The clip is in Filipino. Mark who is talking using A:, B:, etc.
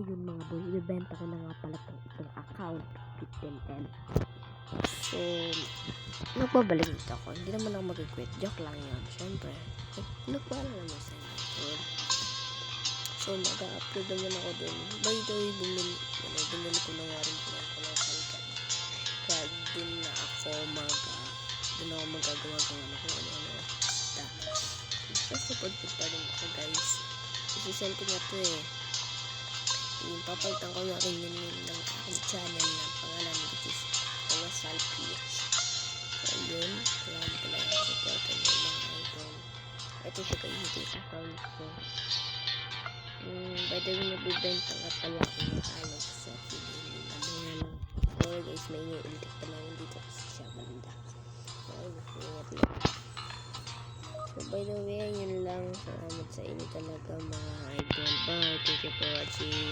A: yun mga boy, ibibenta ko na nga pala itong account 15M. So nagbabalik dito ako, hindi naman ako mag-quit, joke lang yun. Syempre nagpala naman sa inyo. So mag-upload naman ako dun. By the way, bumili ko na nga rin po ng colossal gun. Kaya dun ako magagawa na kung ano. Just support ko pa rin ako guys. Isisend ko nga to yung papalitan ko na rin yun ng aking channel na pangalan, which is Colossal PH. So yun, kailangan pala yung supportan yung mga idol. Ito siya kayo yung account ko. By the way, nabibenta nga pala ako ng alog sa pinili na mga lang. Sorry guys, may iniulit pa lang dito kasi siya banda. So by the way, yun lang. Salamat sa inyo talaga mga idol. Bye. Thank you for watching.